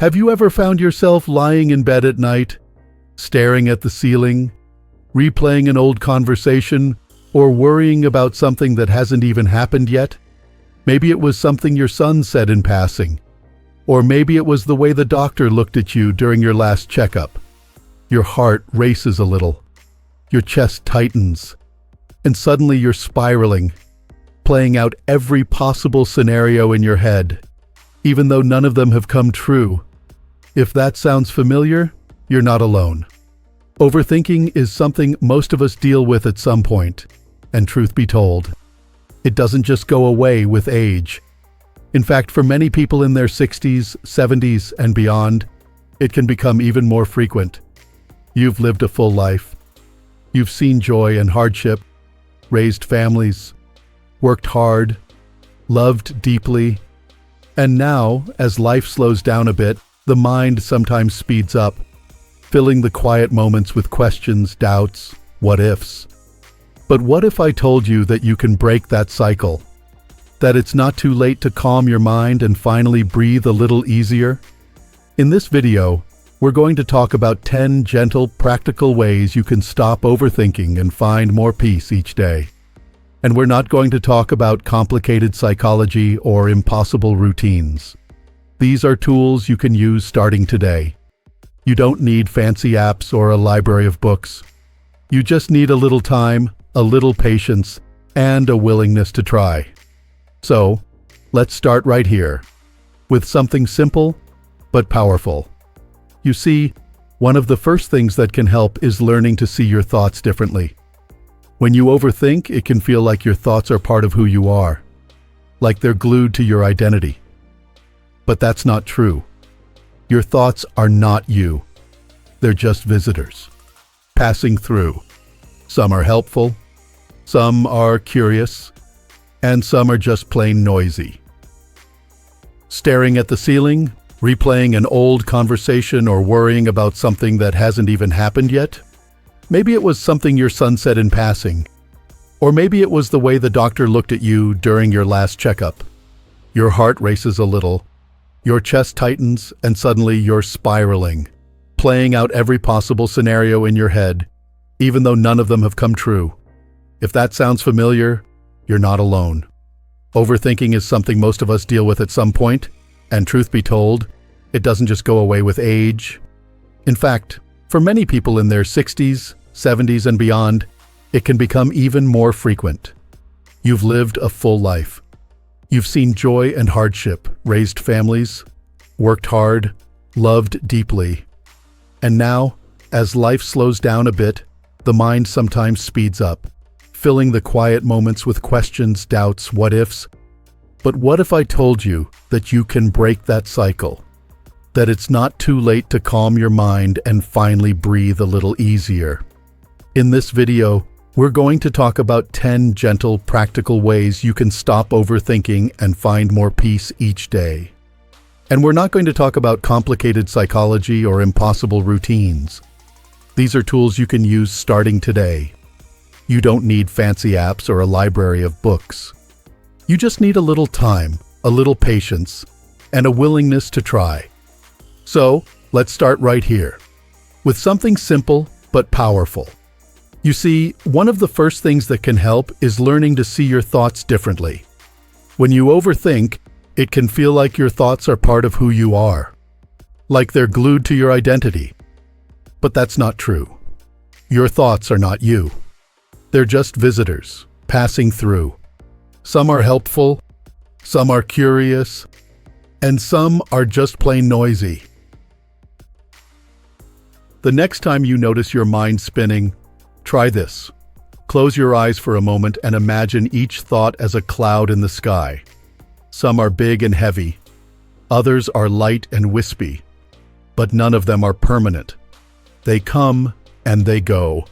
Have you ever found yourself lying in bed at night, staring at the ceiling, replaying an old conversation, or worrying about something that hasn't even happened yet? Maybe it was something your son said in passing, or maybe it was the way the doctor looked at you during your last checkup. Your heart races a little, your chest tightens, and suddenly you're spiraling, playing out every possible scenario in your head, even though none of them have come true. If that sounds familiar, you're not alone. Overthinking is something most of us deal with at some point, and truth be told, it doesn't just go away with age. In fact, for many people in their 60s, 70s, and beyond, it can become even more frequent. You've lived a full life. You've seen joy and hardship, raised families, worked hard, loved deeply, and now, as life slows down a bit, the mind sometimes speeds up, filling the quiet moments with questions, doubts, what-ifs. But what if I told you that you can break that cycle? That it's not too late to calm your mind and finally breathe a little easier? In this video, we're going to talk about 10 gentle, practical ways you can stop overthinking and find more peace each day. And we're not going to talk about complicated psychology or impossible routines. These are tools you can use starting today. You don't need fancy apps or a library of books. You just need a little time, a little patience, and a willingness to try. So, let's start right here, with something simple but powerful. You see, one of the first things that can help is learning to see your thoughts differently. When you overthink, it can feel like your thoughts are part of who you are, like they're glued to your identity. But that's not true. Your thoughts are not you. They're just visitors, passing through. Some are helpful, some are curious, and some are just plain noisy. Staring at the ceiling, replaying an old conversation, or worrying about something that hasn't even happened yet? Maybe it was something your son said in passing, or maybe it was the way the doctor looked at you during your last checkup. Your heart races a little, your chest tightens, and suddenly you're spiraling, playing out every possible scenario in your head, even though none of them have come true. If that sounds familiar, you're not alone. Overthinking is something most of us deal with at some point, and truth be told, it doesn't just go away with age. In fact, for many people in their 60s, 70s, and beyond, it can become even more frequent. You've lived a full life. You've seen joy and hardship, raised families, worked hard, loved deeply. And now, as life slows down a bit, the mind sometimes speeds up, filling the quiet moments with questions, doubts, what-ifs. But what if I told you that you can break that cycle? That it's not too late to calm your mind and finally breathe a little easier? In this video, we're going to talk about 10 gentle, practical ways you can stop overthinking and find more peace each day. And we're not going to talk about complicated psychology or impossible routines. These are tools you can use starting today. You don't need fancy apps or a library of books. You just need a little time, a little patience, and a willingness to try. So, let's start right here, with something simple but powerful. You see, one of the first things that can help is learning to see your thoughts differently. When you overthink, it can feel like your thoughts are part of who you are, like they're glued to your identity. But that's not true. Your thoughts are not you. They're just visitors, passing through. Some are helpful, some are curious, and some are just plain noisy. The next time you notice your mind spinning, try this. Close your eyes for a moment and imagine each thought as a cloud in the sky. Some are big and heavy, others are light and wispy, but none of them are permanent. They come and they go.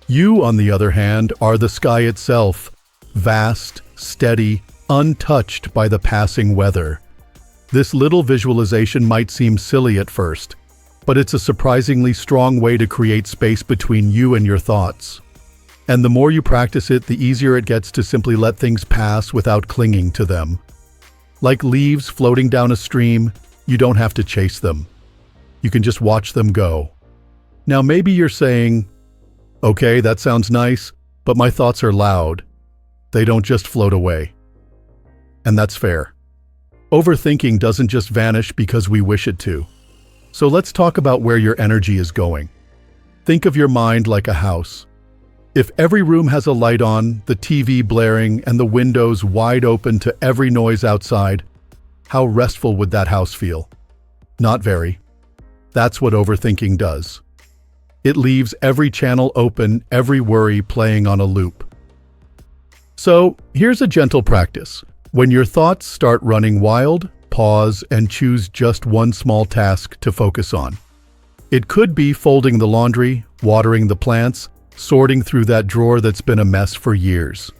You, on the other hand, are the sky itself, vast, steady, untouched by the passing weather. This little visualization might seem silly at first, but it's a surprisingly strong way to create space between you and your thoughts. And the more you practice it, the easier it gets to simply let things pass without clinging to them. Like leaves floating down a stream, You don't have to chase them. You can just watch them go. Now maybe you're saying, okay, that sounds nice, but my thoughts are loud. They don't just float away. And that's fair. Overthinking doesn't just vanish because we wish it to. So let's talk about where your energy is going. Think of your mind like a house. If every room has a light on, the TV blaring, and the windows wide open to every noise outside, how restful would that house feel? Not very. That's what overthinking does. It leaves every channel open, every worry playing on a loop. So, here's a gentle practice. When your thoughts start running wild, pause and choose just one small task to focus on. It could be folding the laundry, watering the plants, sorting through that drawer that's been a mess for years.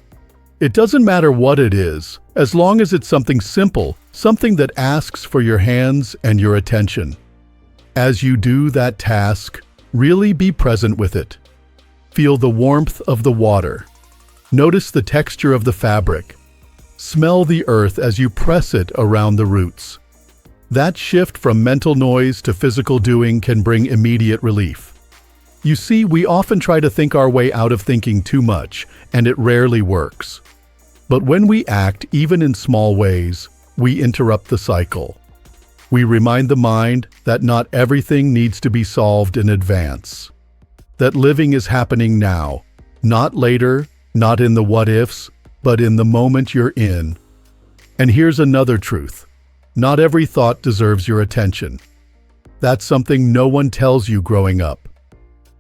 It doesn't matter what it is, as long as it's something simple, something that asks for your hands and your attention. As you do that task, really be present with it. Feel the warmth of the water. Notice the texture of the fabric. Smell the earth as you press it around the roots. That shift from mental noise to physical doing can bring immediate relief. You see, we often try to think our way out of thinking too much, and it rarely works. But when we act, even in small ways, we interrupt the cycle. We remind the mind that not everything needs to be solved in advance. That living is happening now, not later, not in the what-ifs, but in the moment you're in. And here's another truth. Not every thought deserves your attention. That's something no one tells you growing up.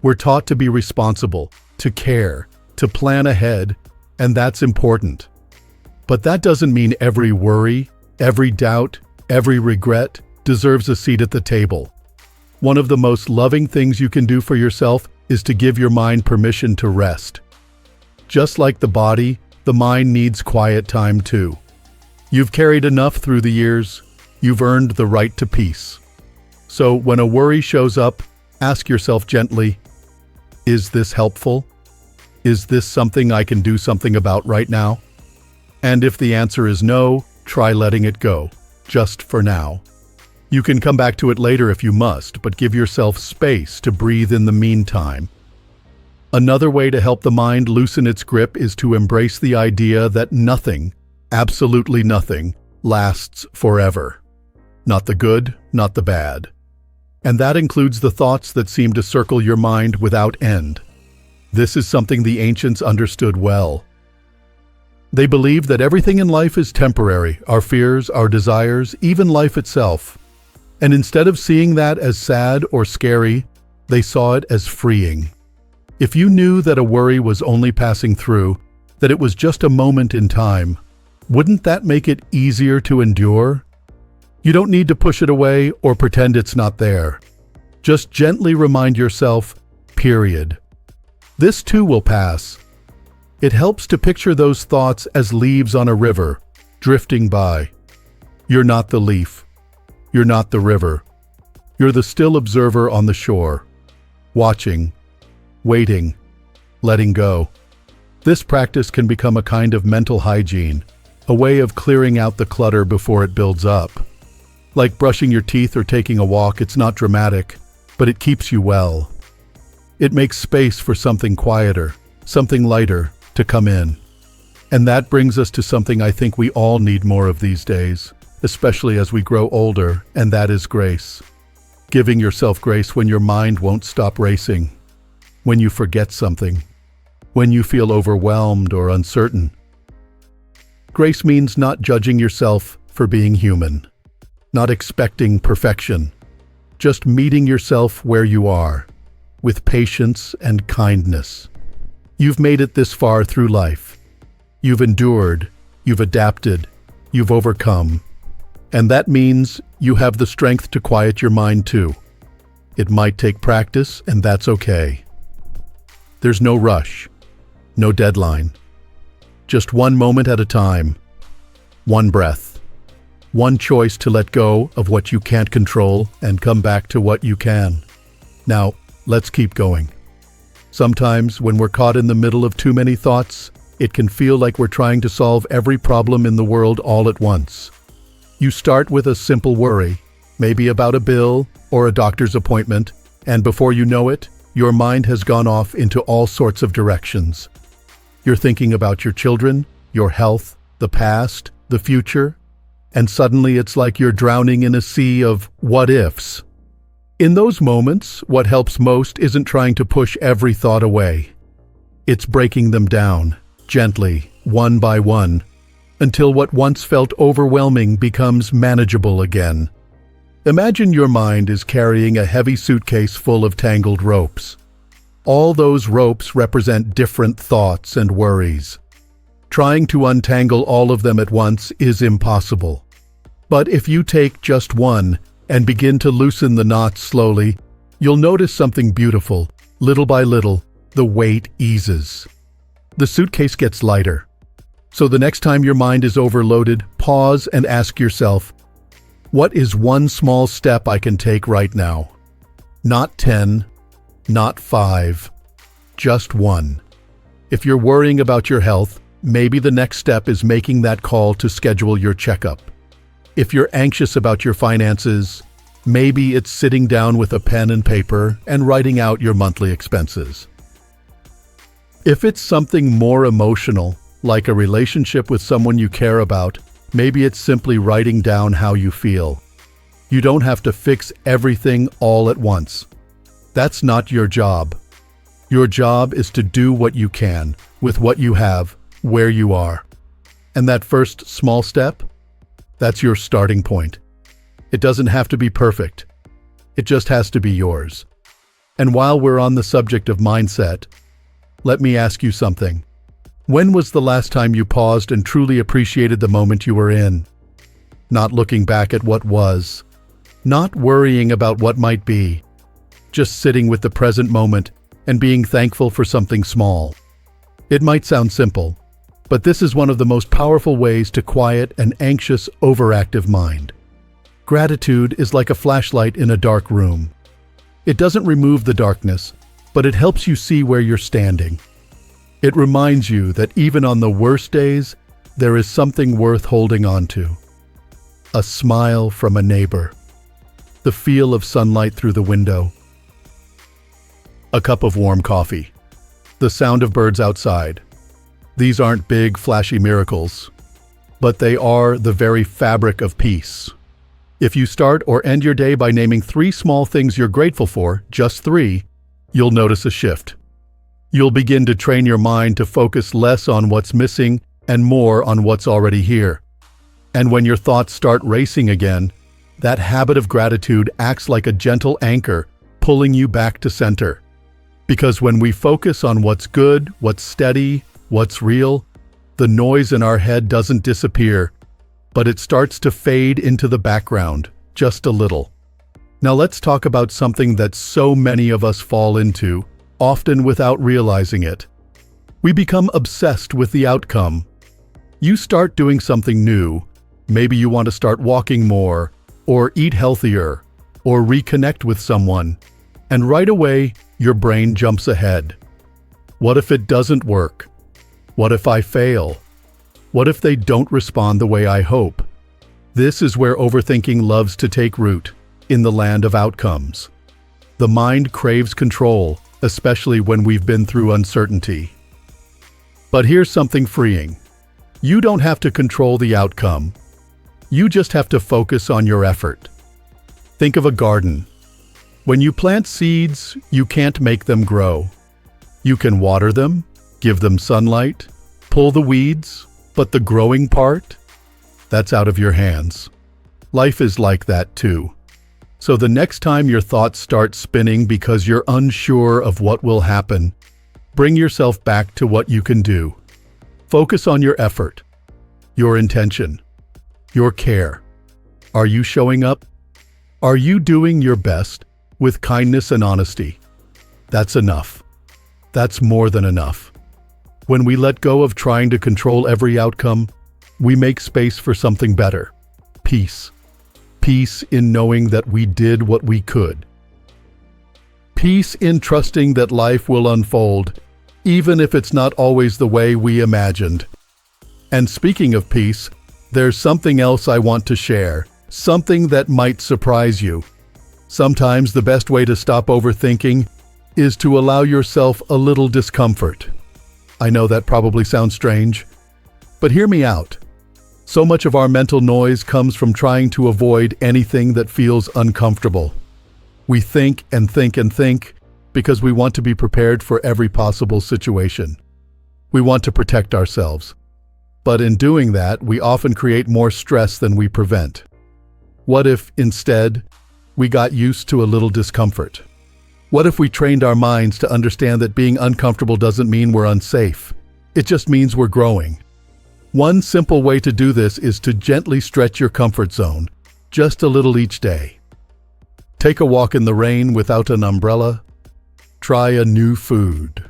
We're taught to be responsible, to care, to plan ahead, and that's important. But that doesn't mean every worry, every doubt, every regret deserves a seat at the table. One of the most loving things you can do for yourself is to give your mind permission to rest. Just like the body, the mind needs quiet time too. You've carried enough through the years. You've earned the right to peace. So when a worry shows up, ask yourself gently, is this helpful? Is this something I can do something about right now? And if the answer is no, try letting it go, just for now. You can come back to it later if you must, but give yourself space to breathe in the meantime. Another way to help the mind loosen its grip is to embrace the idea that nothing, absolutely nothing, lasts forever. Not the good, not the bad. And that includes the thoughts that seem to circle your mind without end. This is something the ancients understood well. They believed that everything in life is temporary, our fears, our desires, even life itself. And instead of seeing that as sad or scary, they saw it as freeing. If you knew that a worry was only passing through, that it was just a moment in time, wouldn't that make it easier to endure? You don't need to push it away or pretend it's not there. Just gently remind yourself, period. This too will pass. It helps to picture those thoughts as leaves on a river, drifting by. You're not the leaf. You're not the river. You're the still observer on the shore, watching, waiting, letting go. This practice can become a kind of mental hygiene, a way of clearing out the clutter before it builds up. Like brushing your teeth or taking a walk, it's not dramatic, but it keeps you well. It makes space for something quieter, something lighter to come in. And that brings us to something I think we all need more of these days, especially as we grow older, and that is grace. Giving yourself grace when your mind won't stop racing, when you forget something, when you feel overwhelmed or uncertain. Grace means not judging yourself for being human. Not expecting perfection, just meeting yourself where you are, with patience and kindness. You've made it this far through life. You've endured, you've adapted, you've overcome. And that means you have the strength to quiet your mind too. It might take practice, and that's okay. There's no rush, no deadline. Just one moment at a time, one breath. One choice to let go of what you can't control and come back to what you can. Now, let's keep going. Sometimes, when we're caught in the middle of too many thoughts, it can feel like we're trying to solve every problem in the world all at once. You start with a simple worry, maybe about a bill or a doctor's appointment, and before you know it, your mind has gone off into all sorts of directions. You're thinking about your children, your health, the past, the future, and suddenly it's like you're drowning in a sea of what-ifs. In those moments, what helps most isn't trying to push every thought away. It's breaking them down, gently, one by one, until what once felt overwhelming becomes manageable again. Imagine your mind is carrying a heavy suitcase full of tangled ropes. All those ropes represent different thoughts and worries. Trying to untangle all of them at once is impossible. But if you take just one and begin to loosen the knots slowly, you'll notice something beautiful. Little by little, the weight eases. The suitcase gets lighter. So the next time your mind is overloaded, pause and ask yourself, what is one small step I can take right now? Not 10, not 5, just one. If you're worrying about your health, maybe the next step is making that call to schedule your checkup. If you're anxious about your finances, maybe it's sitting down with a pen and paper and writing out your monthly expenses. If it's something more emotional, like a relationship with someone you care about, maybe it's simply writing down how you feel. You don't have to fix everything all at once. That's not your job. Your job is to do what you can, with what you have, where you are. And that first small step? That's your starting point. It doesn't have to be perfect. It just has to be yours. And while we're on the subject of mindset, let me ask you something. When was the last time you paused and truly appreciated the moment you were in? Not looking back at what was, not worrying about what might be, just sitting with the present moment and being thankful for something small. It might sound simple, but this is one of the most powerful ways to quiet an anxious, overactive mind. Gratitude is like a flashlight in a dark room. It doesn't remove the darkness, but it helps you see where you're standing. It reminds you that even on the worst days, there is something worth holding on to. A smile from a neighbor. The feel of sunlight through the window. A cup of warm coffee. The sound of birds outside. These aren't big, flashy miracles, but they are the very fabric of peace. If you start or end your day by naming 3 small things you're grateful for, just 3, you'll notice a shift. You'll begin to train your mind to focus less on what's missing and more on what's already here. And when your thoughts start racing again, that habit of gratitude acts like a gentle anchor, pulling you back to center. Because when we focus on what's good, what's steady, what's real, the noise in our head doesn't disappear, but it starts to fade into the background, just a little. Now let's talk about something that so many of us fall into, often without realizing it. We become obsessed with the outcome. You start doing something new. Maybe you want to start walking more, or eat healthier, or reconnect with someone. And right away, your brain jumps ahead. What if it doesn't work? What if I fail? What if they don't respond the way I hope? This is where overthinking loves to take root, in the land of outcomes. The mind craves control, especially when we've been through uncertainty. But here's something freeing. You don't have to control the outcome. You just have to focus on your effort. Think of a garden. When you plant seeds, you can't make them grow. You can water them, give them sunlight, pull the weeds, but the growing part? That's out of your hands. Life is like that too. So the next time your thoughts start spinning because you're unsure of what will happen, bring yourself back to what you can do. Focus on your effort, your intention, your care. Are you showing up? Are you doing your best with kindness and honesty? That's enough. That's more than enough. When we let go of trying to control every outcome, we make space for something better. Peace. Peace in knowing that we did what we could. Peace in trusting that life will unfold, even if it's not always the way we imagined. And speaking of peace, there's something else I want to share, something that might surprise you. Sometimes the best way to stop overthinking is to allow yourself a little discomfort. I know that probably sounds strange, but hear me out. So much of our mental noise comes from trying to avoid anything that feels uncomfortable. We think and think and think because we want to be prepared for every possible situation. We want to protect ourselves. But in doing that, we often create more stress than we prevent. What if, instead, we got used to a little discomfort? What if we trained our minds to understand that being uncomfortable doesn't mean we're unsafe? It just means we're growing. One simple way to do this is to gently stretch your comfort zone, just a little each day. Take a walk in the rain without an umbrella. Try a new food.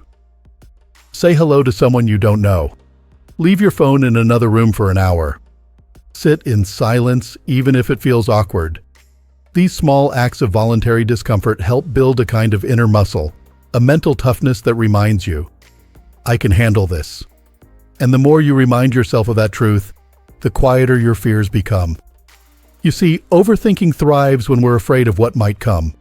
Say hello to someone you don't know. Leave your phone in another room for an hour. Sit in silence, even if it feels awkward. These small acts of voluntary discomfort help build a kind of inner muscle, a mental toughness that reminds you, I can handle this. And the more you remind yourself of that truth, the quieter your fears become. You see, overthinking thrives when we're afraid of what might come.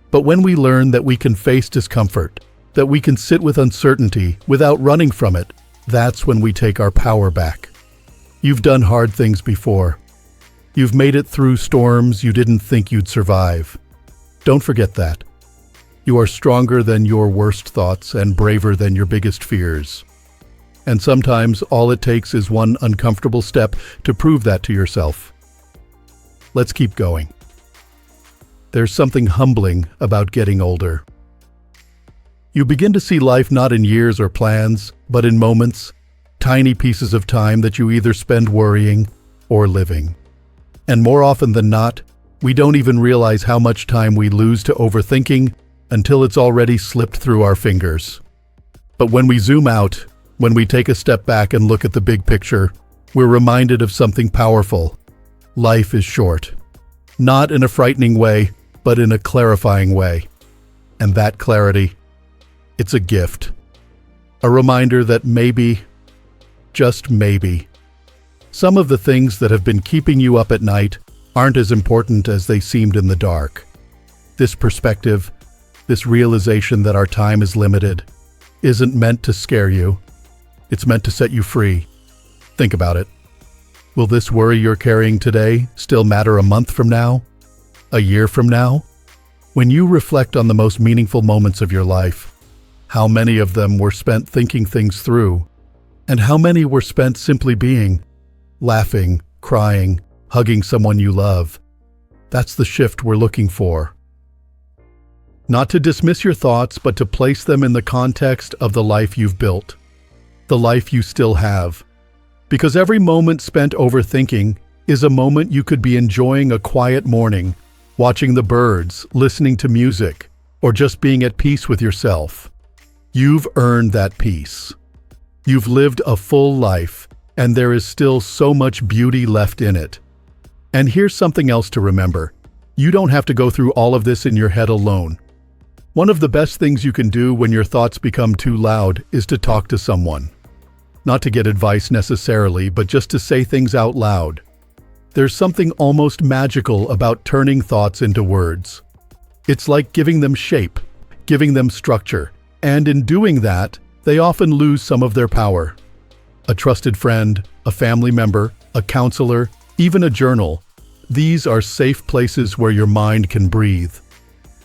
But when we learn that we can face discomfort, that we can sit with uncertainty without running from it, that's when we take our power back. You've done hard things before. You've made it through storms you didn't think you'd survive. Don't forget that. You are stronger than your worst thoughts and braver than your biggest fears. And sometimes all it takes is one uncomfortable step to prove that to yourself. Let's keep going. There's something humbling about getting older. You begin to see life not in years or plans, but in moments, tiny pieces of time that you either spend worrying or living. And more often than not, we don't even realize how much time we lose to overthinking until it's already slipped through our fingers. But when we zoom out, when we take a step back and look at the big picture, we're reminded of something powerful. Life is short. Not in a frightening way, but in a clarifying way. And that clarity, it's a gift. A reminder that maybe, just maybe, some of the things that have been keeping you up at night aren't as important as they seemed in the dark. This perspective, this realization that our time is limited, isn't meant to scare you. It's meant to set you free. Think about it. Will this worry you're carrying today still matter a month from now? A year from now? When you reflect on the most meaningful moments of your life, how many of them were spent thinking things through, and how many were spent simply being, laughing, crying, hugging someone you love? That's the shift we're looking for. Not to dismiss your thoughts, but to place them in the context of the life you've built, the life you still have. Because every moment spent overthinking is a moment you could be enjoying a quiet morning, watching the birds, listening to music, or just being at peace with yourself. You've earned that peace. You've lived a full life, and there is still so much beauty left in it. And here's something else to remember. You don't have to go through all of this in your head alone. One of the best things you can do when your thoughts become too loud is to talk to someone. Not to get advice necessarily, but just to say things out loud. There's something almost magical about turning thoughts into words. It's like giving them shape, giving them structure, and in doing that, they often lose some of their power. A trusted friend, a family member, a counselor, even a journal. These are safe places where your mind can breathe.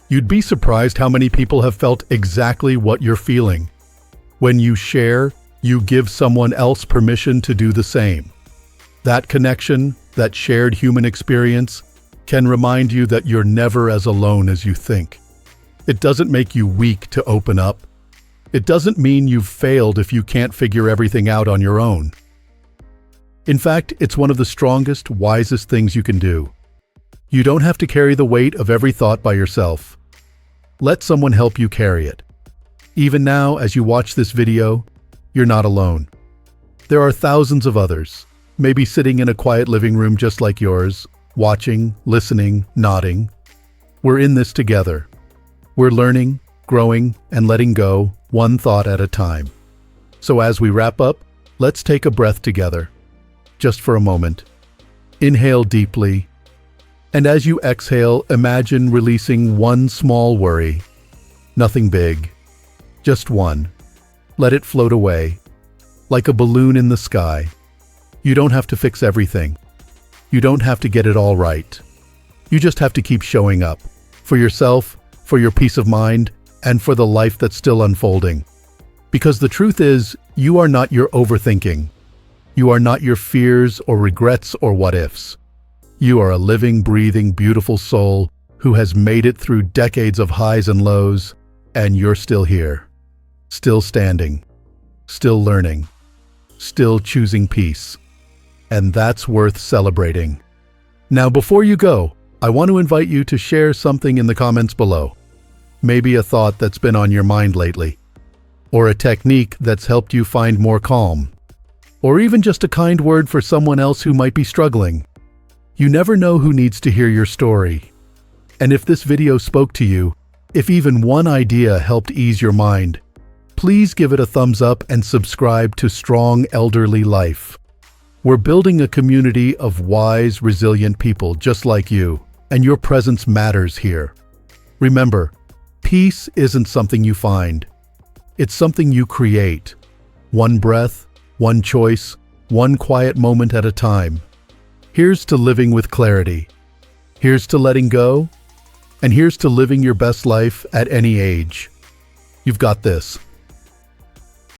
You'd be surprised how many people have felt exactly what you're feeling. When you share, you give someone else permission to do the same. That connection, that shared human experience, can remind you that you're never as alone as you think. It doesn't make you weak to open up. It doesn't mean you've failed if you can't figure everything out on your own. In fact, it's one of the strongest, wisest things you can do. You don't have to carry the weight of every thought by yourself. Let someone help you carry it. Even now, as you watch this video, you're not alone. There are thousands of others, maybe sitting in a quiet living room just like yours, watching, listening, nodding. We're in this together. We're learning, growing, and letting go, one thought at a time. So as we wrap up, let's take a breath together. Just for a moment. Inhale deeply, And as you exhale, imagine releasing one small worry. Nothing big, just one. Let it float away, like a balloon in the sky. You don't have to fix everything. You don't have to get it all right. You just have to keep showing up, for yourself, for your peace of mind, and for the life that's still unfolding. Because the truth is, you are not your overthinking. You are not your fears or regrets or what-ifs. You are a living, breathing, beautiful soul who has made it through decades of highs and lows, and you're still here. Still standing. Still learning. Still choosing peace. And that's worth celebrating. Now, before you go, I want to invite you to share something in the comments below. Maybe a thought that's been on your mind lately, or a technique that's helped you find more calm, or even just a kind word for someone else who might be struggling. You never know who needs to hear your story. And if this video spoke to you, if even one idea helped ease your mind, please give it a thumbs up and subscribe to Strong Elderly Life. We're building a community of wise, resilient people just like you, and your presence matters here. Remember, peace isn't something you find. It's something you create. One breath, one choice, one quiet moment at a time. Here's to living with clarity. Here's to letting go. And here's to living your best life at any age. You've got this.